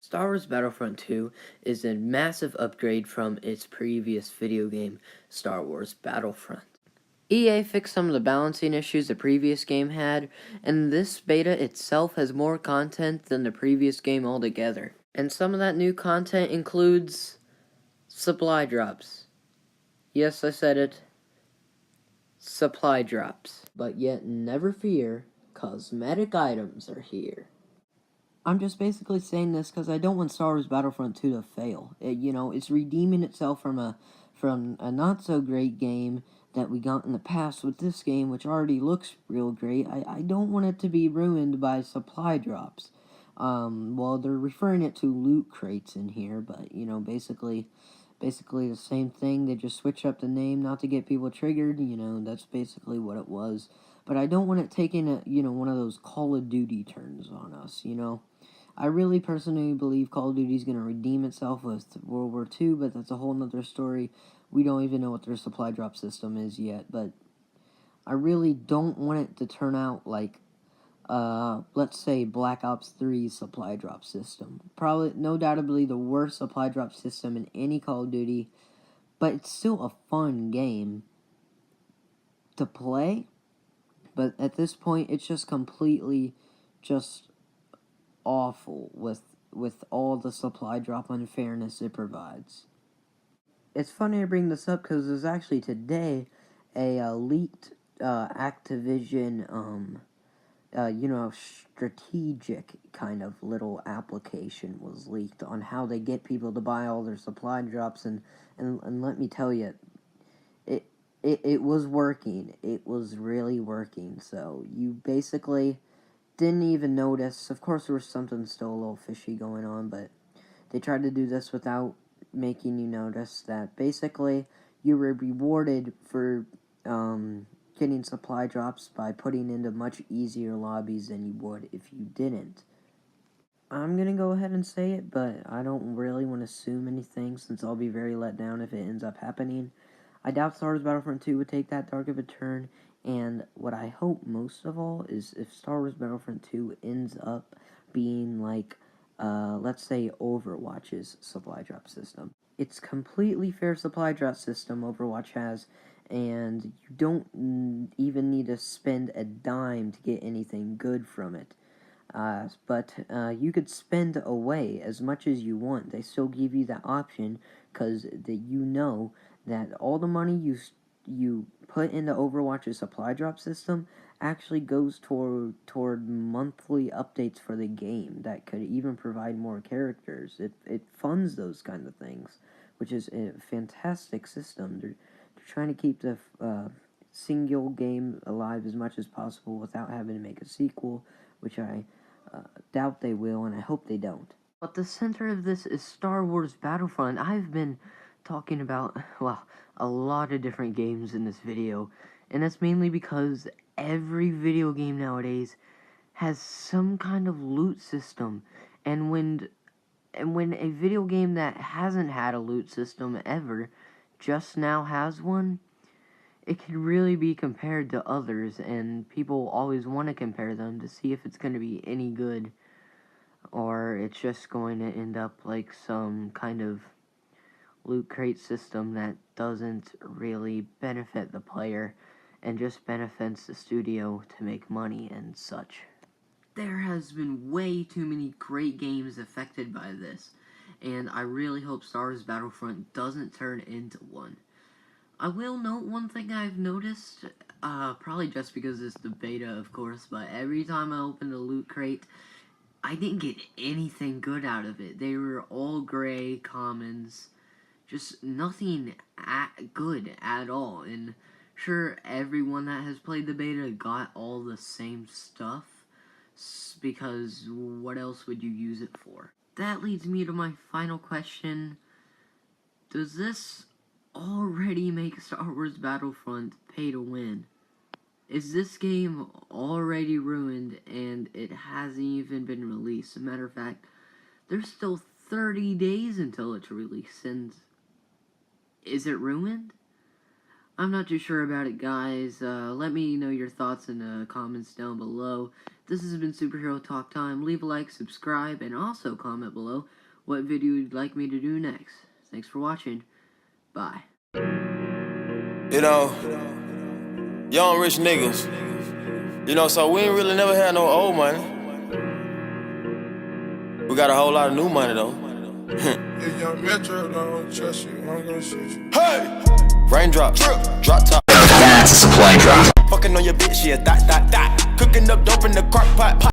Star Wars Battlefront 2 is a massive upgrade from its previous video game, Star Wars Battlefront. EA fixed some of the balancing issues the previous game had, and this beta itself has more content than the previous game altogether. And some of that new content includes supply drops. Yes, I said it. Supply drops. But yet, never fear, cosmetic items are here. I'm just basically saying this because I don't want Star Wars Battlefront 2 to fail. It's redeeming itself from a not so great game that we got in the past with this game, which already looks real great. I don't want it to be ruined by supply drops. Well, they're referring it to loot crates in here, but basically the same thing. They just switch up the name not to get people triggered. That's basically what it was. But I don't want it taking one of those Call of Duty turns on us. I really personally believe Call of Duty is going to redeem itself with World War II, but that's a whole nother story. We don't even know what their supply drop system is yet, but I really don't want it to turn out like, let's say, Black Ops 3 supply drop system. Probably, no doubtably, the worst supply drop system in any Call of Duty, but it's still a fun game to play. But at this point, it's just completely just awful with all the supply drop unfairness it provides. It's funny to bring this up because there's actually today a leaked Activision strategic kind of little application was leaked on how they get people to buy all their supply drops, and let me tell you, it was working. It was really working. So you basically didn't even notice. Of course, there was something still a little fishy going on, but they tried to do this without making you notice that basically you were rewarded for getting supply drops by putting into much easier lobbies than you would if you didn't. I'm gonna go ahead and say it, but I don't really want to assume anything since I'll be very let down if it ends up happening. I doubt Star Wars Battlefront 2 would take that dark of a turn, and what I hope most of all is if Star Wars Battlefront 2 ends up being like, let's say, Overwatch's supply drop system. It's completely fair supply drop system Overwatch has, and you don't even need to spend a dime to get anything good from it. But you could spend away as much as you want. They still give you that option because that all the money you put into Overwatch's supply drop system actually goes toward monthly updates for the game that could even provide more characters. It funds those kind of things, which is a fantastic system. They're trying to keep the single game alive as much as possible without having to make a sequel, which I doubt they will, and I hope they don't. But the center of this is Star Wars Battlefront. I've been talking about, well, a lot of different games in this video, and that's mainly because every video game nowadays has some kind of loot system, and when a video game that hasn't had a loot system ever just now has one, it can really be compared to others, and people always want to compare them to see if it's going to be any good, or it's just going to end up like some kind of loot crate system that doesn't really benefit the player and just benefits the studio to make money and such. There has been way too many great games affected by this, and I really hope Star Wars Battlefront doesn't turn into one. I will note one thing I've noticed, probably just because it's the beta, of course, but every time I opened a loot crate, I didn't get anything good out of it. They were all gray commons, just nothing good at all. And sure, everyone that has played the beta got all the same stuff, because what else would you use it for? That leads me to my final question. Does this already make Star Wars Battlefront pay to win? Is this game already ruined and it hasn't even been released? As a matter of fact, there's still 30 days until it's released, and is it ruined? I'm not too sure about it, guys. Let me know your thoughts in the comments down below. This has been Superhero Talk Time. Leave a like, subscribe, and also comment below what video you'd like me to do next. Thanks for watching. Bye. You know, young rich niggas. You know, so we ain't really never had no old money. We got a whole lot of new money though. Young Metro don't trust you, I'm gonna shoot you. Hey! Raindrop, drop top. That's a supply drop. Fucking on your bitch, yeah, dot. Cooking up dope in the crock pot.